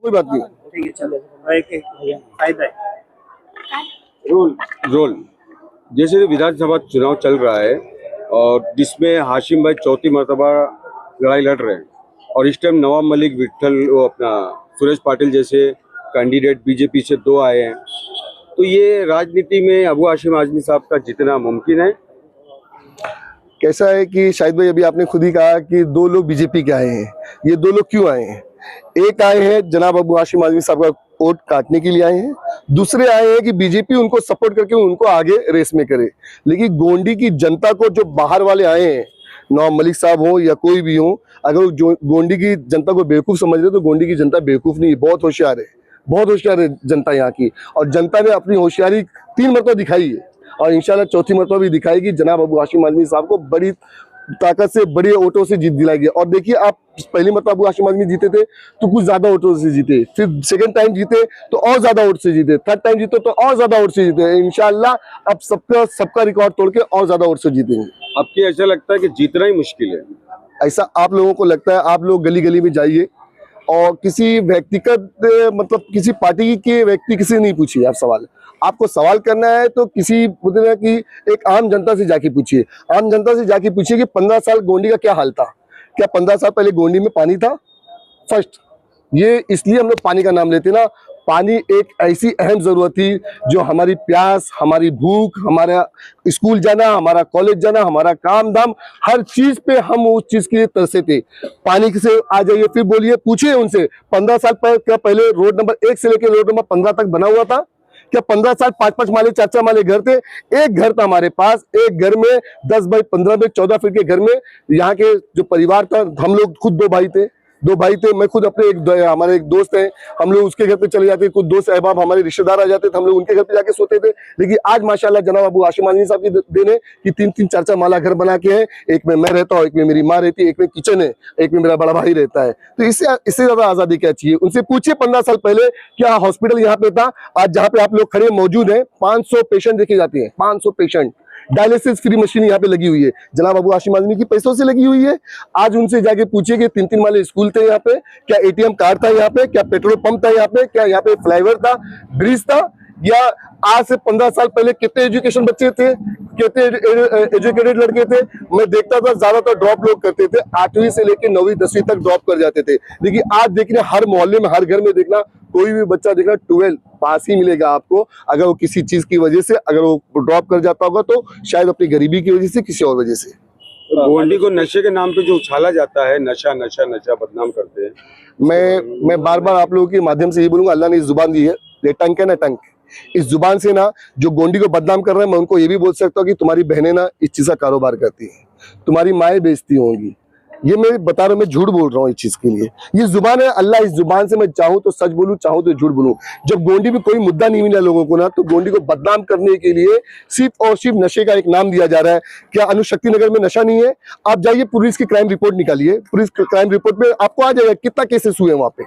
कोई बात नहीं। ठीक है, चलो एक फायदा है रोल जैसे विधानसभा चुनाव चल रहा है और जिसमें हाशिम भाई चौथी मरतबा लड़ाई लड़ रहे हैं और इस टाइम नवाब मलिक विट्ठल वो अपना सुरेश पाटिल जैसे कैंडिडेट बीजेपी से 2 आए हैं, तो ये राजनीति में अबू हाशिम आजमी साहब का जितना मुमकिन है। कैसा है कि शाहिद भाई अभी आपने खुद ही कहा कि 2 लोग बीजेपी के आए हैं। ये 2 लोग क्यों आए हैं? एक आए हैं जनाब अबू हाशिम आजमी साहब का वोट काटने के लिए आए हैं, दूसरे आए हैं कि बीजेपी उनको सपोर्ट करके उनको आगे रेस में करे। लेकिन गोंडी की जनता को जो बाहर वाले आए हैं, नवाब मलिक साहब हो या कोई भी हो, अगर वो गोंडी की जनता को बेवकूफ समझ रहे तो गोंडी की जनता बेवकूफ नहीं, बहुत होशियार है, बहुत होशियार है जनता यहाँ की। और जनता ने अपनी होशियारी 3 मरतबा दिखाई है और इंशाल्लाह चौथी मरतबा भी दिखाएगी। जनाब अबू हाशिम आजमी साहब को बड़ी ताकत से, बड़े वोटों से जीत दिलाएगी। और देखिए, आप पहली मरतबा अबू हाशिम आजमी जीते थे तो कुछ ज्यादा वोटों से जीते, फिर सेकंड टाइम जीते तो और ज्यादा वोट से जीते, थर्ड टाइम जीते तो और ज्यादा वोट से जीते। इंशाल्लाह अब सबका रिकॉर्ड तोड़ के और ज्यादा वोट से जीतेंगे। आपकी ऐसा लगता है कि जीतना ही मुश्किल है? ऐसा आप लोगों को लगता है? आप लोग गली गली में जाइए और किसी व्यक्तिगत मतलब किसी पार्टी के व्यक्ति किसी नहीं पूछिए आप सवाल। आपको सवाल करना है तो किसी बोलते हैं कि एक आम जनता से जाके पूछिए। आम जनता से जाके पूछिए कि 15 साल गोंडी का क्या हाल था। क्या 15 साल पहले गोंडी में पानी था? फर्स्ट ये इसलिए हम लोग पानी का नाम लेते ना, पानी एक ऐसी अहम जरूरत थी जो हमारी प्यास, हमारी भूख, हमारा स्कूल जाना, हमारा कॉलेज जाना, हमारा काम धाम, हर चीज पे हम उस चीज के लिए तरसे थे। पानी से आ जाइए, फिर बोलिए, पूछिए उनसे 15 साल क्या पहले रोड नंबर 1 से लेकर रोड नंबर 15 तक बना हुआ था? क्या 15 साल 5-5 माले 4-4 माले घर थे? एक घर था हमारे पास, एक घर में 10 बाई 15 बाई 14 फीट के घर में यहाँ के जो परिवार था, हम लोग खुद 2 भाई थे, मैं खुद अपने हमारे एक दोस्त है, हम लोग उसके घर पे चले जाते, कुछ दोस्त अहबाब हमारे रिश्तेदार आ जाते थे, हम लोग उनके घर पे जाके सोते थे। लेकिन आज माशाल्लाह जनाब अबू हाशिम आजमी साहब की देन है कि 3-3 4-4 माला घर बना के है। एक में मैं रहता हूँ, एक में मेरी माँ रहती है, एक में किचन है, एक में मेरा बड़ा भाई रहता है। तो इससे ज्यादा आजादी क्या चाहिए? उनसे पूछिए 15 साल पहले क्या हॉस्पिटल यहाँ पे था? आज जहाँ पे आप लोग खड़े मौजूद हैं 500 पेशेंट देखे जाते हैं, 500 पेशेंट। डायलिसिस फ्री मशीन यहाँ पे लगी हुई है, जनाब अबू हाशिम आजमी की पैसों से लगी हुई है। आज उनसे जाके पूछिए कि 3-3 माले स्कूल थे यहाँ पे, क्या एटीएम कार्ड था यहाँ पे, क्या पेट्रोल पंप था यहाँ पे, क्या यहाँ पे फ्लाईओवर था, ब्रिज था? या आज से 15 साल पहले कितने एजुकेशन बच्चे थे, कितने एजुकेटेड लड़के थे? मैं देखता था ज्यादातर ड्रॉप लोग करते थे, 8वीं से लेकर 9वीं 10वीं तक ड्रॉप कर जाते थे। लेकिन आज देखना हर मोहल्ले में, हर घर में देखना, कोई भी बच्चा देखना 12 पास ही मिलेगा आपको। अगर वो किसी चीज की वजह से अगर वो ड्रॉप कर जाता होगा तो शायद अपनी गरीबी की वजह से, किसी और वजह से। गोंडी को नशे के नाम पे जो उछाला जाता है, नशा नशा नशा बदनाम करते हैं। मैं बार बार आप लोगों के माध्यम से ये बोलूंगा, अल्लाह ने इस जुबान दी है, ये टंक है ना टंक, इस जुबान से ना जो गोंडी को बदनाम कर रहे हैं, मैं उनको ये भी बोल सकता हूँ कि तुम्हारी बहनें ना इस चीज का कारोबार करती हैं, तुम्हारी माएँ बेचती होंगी। ये मैं बता रहा हूँ, मैं झूठ बोल रहा हूँ इस चीज के लिए। ये जुबान है, अल्लाह इस जुबान से मैं चाहूँ तो सच बोलूं, चाहूँ तो झूठ बोलूं। जब गोंडी में कोई मुद्दा नहीं मिला लोगों को ना, तो गोंडी को बदनाम करने के लिए सिर्फ और सिर्फ नशे का एक नाम दिया जा रहा है। क्या अनुशक्ति नगर में नशा नहीं है? आप जाइए पुलिस की क्राइम रिपोर्ट निकालिए, पुलिस क्राइम रिपोर्ट में आपको आ जाएगा कितना केसेस हुए वहां पे।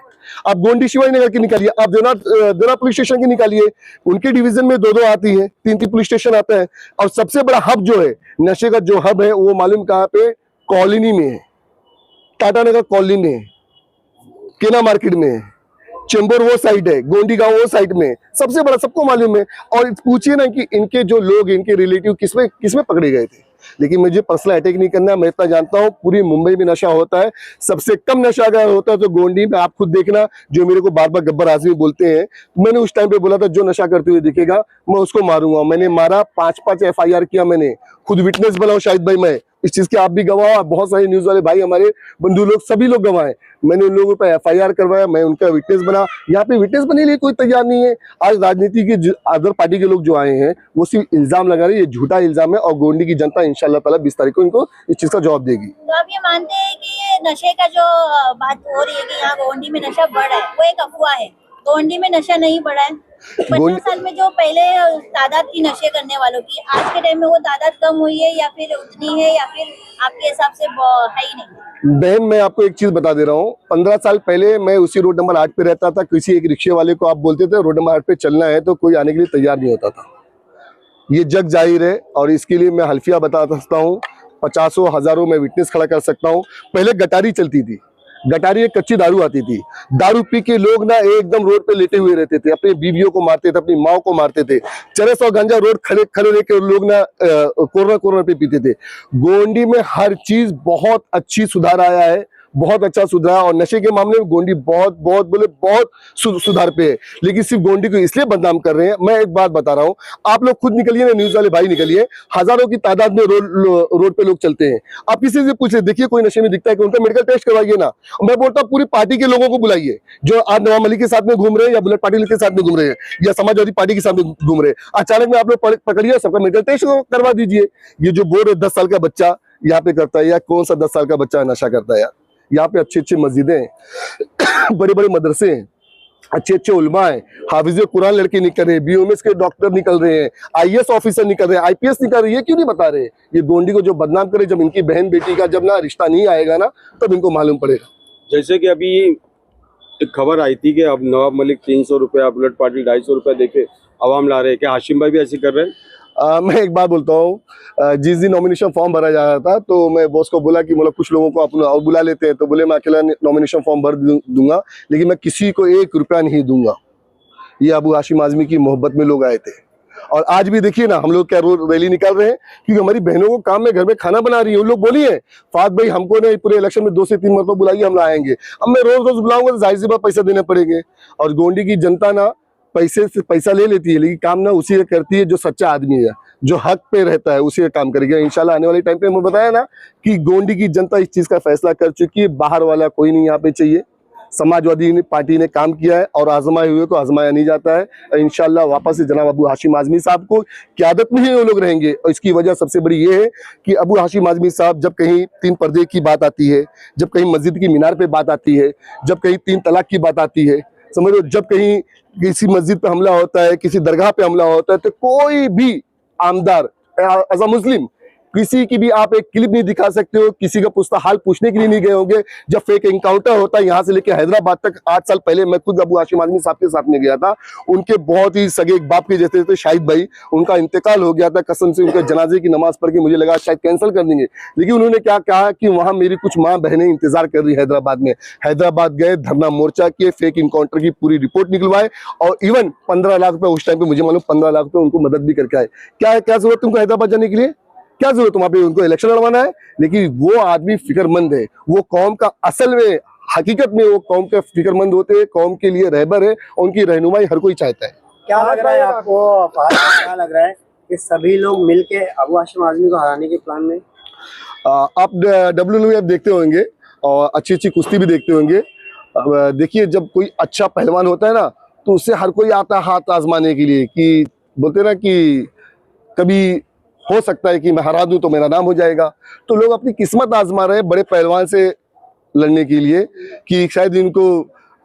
आप गोंडी शिवाजी नगर की निकालिए, आप देना पुलिस स्टेशन की निकालिए, उनके डिवीजन में 2-2 आती है, 3-3 पुलिस स्टेशन आता है। और सबसे बड़ा हब जो है नशे का, जो हब है वो मालूम कहाँ पे? कॉलोनी में है, टाटा नगर कॉलोनी में, केना मार्केट में, चेंबूर वो साइड है, गोंडी गांव वो साइड में, सबसे बड़ा सबको मालूम है। और पूछिए ना कि इनके जो लोग, इनके रिलेटिव किसमें पकड़े गए थे। लेकिन मुझे पर्सनल अटैक नहीं करना, मैं इतना जानता हूँ पूरी मुंबई में नशा होता है, सबसे कम नशा अगर होता है तो गोंडी में। आप खुद देखना, जो मेरे को बार बार गब्बर आजमी बोलते हैं, मैंने उस टाइम पे बोला था जो नशा करते हुए दिखेगा मैं उसको मारूंगा। मैंने मारा, 5-5 FIR किया, मैंने खुद विटनेस बनाओ शाहिद भाई, मैं इस चीज के आप भी गवाह, बहुत सारे न्यूज वाले भाई, हमारे बंधु लोग, सभी लोग गवाह। मैंने उन लोगों पर FIR करवाया, मैं उनका विटनेस बना। यहाँ पे विटनेस बनने के लिए कोई तैयार नहीं है। आज राजनीति के अदर पार्टी के लोग जो आए हैं वो सिर्फ इल्जाम लगा रहे हैं, ये झूठा इल्जाम है। और गोंडी की जनता इंशाल्लाह ताला 20 तारीख को इनको इस चीज का जवाब देगी। तो आप ये मानते हैं कि ये नशे का जो बात हो रही है कि यहाँ गोंडी में नशा बढ़ा है, वो एक अफवाह है? गोंडी में नशा नहीं बढ़ा है। 15 साल में जो पहले तादाद थी नशे करने वालों की, आज के टाइम में वो तादाद कम हुई है या फिर उतनी है, या फिर आपके हिसाब से है ही नहीं? बहन, मैं आपको एक चीज बता दे रहा हूँ, 15 साल पहले मैं उसी रोड नंबर 8 पे रहता था। किसी एक रिक्शे वाले को आप बोलते थे रोड नंबर 8 पे चलना है तो कोई आने के लिए तैयार नहीं होता था। ये जग जाहिर है और इसके लिए मैं हल्फिया बता सकता हूँ, 50 हजारों में विटनेस खड़ा कर सकता हूँ। पहले गटारी चलती थी, गटारी एक कच्ची दारू आती थी, दारू पी के लोग ना एकदम रोड पे लेटे हुए रहते थे, अपनी बीवियों को मारते थे, अपनी माँ को मारते थे, चरस और गांजा रोड खड़े खड़े रह के लोग ना कोरोना कोरोना पे पीते थे। गोंडी में हर चीज बहुत अच्छी सुधार आया है, बहुत अच्छा सुधार, और नशे के मामले में गोंडी बहुत बहुत बोले बहुत सुधार पे है। लेकिन सिर्फ गोंडी को इसलिए बदनाम कर रहे हैं। मैं एक बात बता रहा हूँ, आप लोग खुद निकलिए ना, न्यूज वाले भाई निकलिए, हजारों की तादाद में रोड पे लोग चलते हैं, आप किसी से पूछे देखिए कोई नशे में दिखता है कि उनका मेडिकल टेस्ट करवाइए ना। मैं बोलता हूँ पूरी पार्टी के लोगों को बुलाइए, जो आज नवाब मलिक के साथ में घूम रहे हैं या बुलेट पाटिल के साथ में घूम रहे हैं या समाजवादी पार्टी के साथ में घूम रहे हैं, अचानक में आप लोग पकड़िए, सबका मेडिकल टेस्ट करवा दीजिए। ये जो बोल रहे 10 साल का बच्चा यहाँ पे करता है, या कौन सा 10 साल का बच्चा नशा करता है यार। यहाँ पे अच्छी अच्छी मस्जिदें हैं, बड़े बड़े मदरसे हैं, अच्छे अच्छे उलमा हैं, हाफिज़े कुरान लड़के निकल रहे हैं, बीओएमएस के डॉक्टर निकल रहे हैं, आईएएस ऑफिसर निकल रहे हैं, आईपीएस निकल रहे हैं, ये क्यों नहीं बता रहे? ये गोंडी को जो बदनाम करे, जब इनकी बहन बेटी का जब ना रिश्ता नहीं आएगा ना, तब इनको मालूम पड़ेगा। जैसे कि अभी एक खबर आई थी कि अब नवाब मलिक 300 रुपया, बुलेट पाटिल 250 रुपया देके आवाम ला रहे हैं, क्या हाशिम भाई भी ऐसे कर रहे हैं? मैं एक बात बोलता हूँ, जिस दिन नॉमिनेशन फॉर्म भरा जा रहा था तो मैं बॉस को बोला कि मतलब कुछ लोगों को अपना और बुला लेते हैं, तो बोले मैं अकेला नॉमिनेशन फॉर्म भर दूंगा, लेकिन मैं किसी को 1 रुपया नहीं दूंगा। ये अबू हाशिम आजमी की मोहब्बत में लोग आए थे, और आज भी देखिए ना हम लोग क्या रैली निकाल रहे हैं, क्योंकि हमारी बहनों को काम में घर में खाना बना रही है। उन लोग बोलिए फात भाई हमको ने पूरे इलेक्शन में 2 से 3 मरतबा बुलाइए, हम आएंगे। अब मैं रोज रोज बुलाऊंगा तो जाहिर सी बात पैसे देने पड़ेंगे, और गोंडी की जनता ना पैसे से पैसा ले लेती है, लेकिन काम ना उसी का करती है जो सच्चा आदमी है, जो हक पे रहता है, उसी का काम करेगा इंशाल्लाह। आने वाले टाइम पे मैं बताया ना कि गोंडी की जनता इस चीज का फैसला कर चुकी है, बाहर वाला कोई नहीं यहाँ पे चाहिए। समाजवादी पार्टी ने काम किया है, और आजमाए हुए को आजमाया नहीं जाता है। इंशाल्लाह वापस से जनाब अबू हाशिम आजमी साहब को क़यादत में ही वो लोग रहेंगे, और इसकी वजह सबसे बड़ी ये है कि अबू हाशिम आजमी साहब जब कहीं 3 पर्दे की बात आती है, जब कहीं मस्जिद की मीनार पे बात आती है, जब कहीं 3 तलाक की बात आती है, समझ लो, जब कहीं किसी मस्जिद पे हमला होता है, किसी दरगाह पे हमला होता है, तो कोई भी आमदार एज अ मुस्लिम किसी की भी आप एक क्लिप नहीं दिखा सकते हो, किसी का पूछता हाल पूछने के लिए नहीं गए होंगे। जब फेक एनकाउंटर होता है यहाँ से लेकर हैदराबाद तक, 8 साल पहले मैं खुद अबू हाशिम आजमी साहब के साथ में गया था, उनके बहुत ही सगे एक बाप के जैसे थे शाहिद भाई, उनका इंतकाल हो गया था, कसम से उनके जनाजे की नमाज पढ़ के मुझे लगा शायद कैंसिल कर देंगे, लेकिन उन्होंने क्या कहा कि वहां मेरी कुछ माँ बहनें इंतजार कर रही हैदराबाद में। हैदराबाद गए, धरना मोर्चा किए, फेक इनकाउंटर की पूरी रिपोर्ट निकलवाए, और इवन 15 लाख रुपए उस टाइम पे मुझे मालूम 15 लाख रुपए उनको मदद भी करके आए। क्या जरूरत तुमको हैदराबाद जाने के लिए, क्या जरूरत वहां पे उनको इलेक्शन लड़वाना है? लेकिन वो आदमी फिक्रमंद है, वो कौम का असल में हकीकत में वो कौम के फिक्रमंद होते हैं, कौम के लिए रहबर है, उनकी रहनुमाई हर कोई चाहता है। क्या लग रहा है आपको, क्या लग रहा है कि सभी लोग मिलके अबू हाशिम आजमी को हराने के प्लान में? आप WWE देखते होंगे और अच्छी अच्छी कुश्ती भी देखते होंगे। देखिए जब कोई अच्छा पहलवान होता है ना, तो उससे हर कोई आता है हाथ आजमाने के लिए, कि बोलते ना कि कभी हो सकता है कि मैं हरा दूं तो मेरा नाम हो जाएगा। तो लोग अपनी किस्मत आजमा रहे हैं बड़े पहलवान से लड़ने के लिए, कि शायद इनको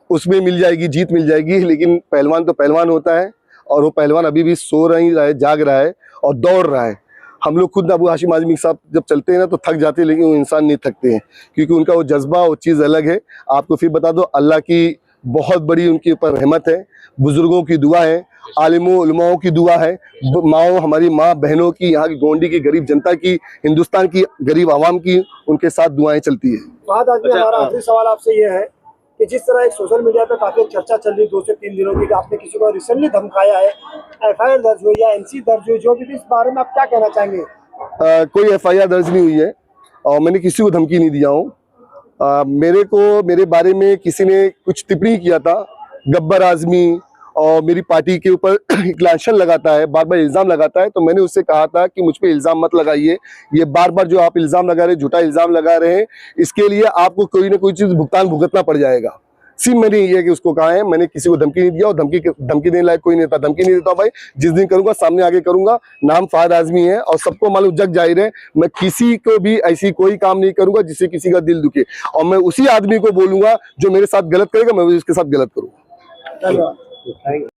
उसमें मिल जाएगी, जीत मिल जाएगी। लेकिन पहलवान तो पहलवान होता है, और वो पहलवान अभी भी सो नहीं रहा है, जाग रहा है और दौड़ रहा है। हम लोग खुद अबू हाशिम आजमी साहब जब चलते हैं ना तो थक जाते हैं, लेकिन वो इंसान नहीं थकते हैं, क्योंकि उनका वो जज्बा, वो चीज़ अलग है। आपको फिर बता दो, अल्लाह की बहुत बड़ी उनके ऊपर रहमत है, बुजुर्गों की दुआ है, आलिमों उलमाओं की दुआ है, माओ हमारी माँ बहनों की, यहाँ की गोंडी की गरीब जनता की, हिंदुस्तान की गरीब आवाम की, उनके साथ दुआएं चलती है। हमारा आखिरी सवाल आपसे ये है कि जिस तरह एक सोशल मीडिया पे काफी चर्चा चल रही 2 से 3 दिनों की, आपने किसी को रिसेंटली धमकाया है, FIR दर्ज हुई या NC दर्ज हुई, जो भी, इस बारे में आप क्या कहना चाहेंगे? कोई FIR दर्ज नहीं हुई है, और मैंने किसी को धमकी नहीं दिया हूँ। मेरे बारे में किसी ने कुछ टिप्पणी किया था, गब्बर आजमी, और मेरी पार्टी के ऊपर एक लांछन लगाता है, बार बार इल्ज़ाम लगाता है। तो मैंने उससे कहा था कि मुझ पे इल्ज़ाम मत लगाइए, ये बार बार जो आप इल्ज़ाम लगा रहे हैं, झूठा इल्ज़ाम लगा रहे हैं, इसके लिए आपको कोई ना कोई चीज़ भुगतान भुगतना पड़ जाएगा। सिर्फ मैंने ये कि उसको कहा है, मैंने किसी को धमकी नहीं दिया, और धमकी देने लायक कोई नहीं था। धमकी नहीं देता भाई, जिस दिन करूंगा सामने आगे करूंगा। नाम फहद आजमी है, और सबको मालूम, जग जाहिर है, मैं किसी को भी ऐसी कोई काम नहीं करूंगा जिससे किसी का दिल दुखे, और मैं उसी आदमी को बोलूंगा जो मेरे साथ गलत करेगा, मैं उसके साथ गलत करूंगा। धन्यवाद।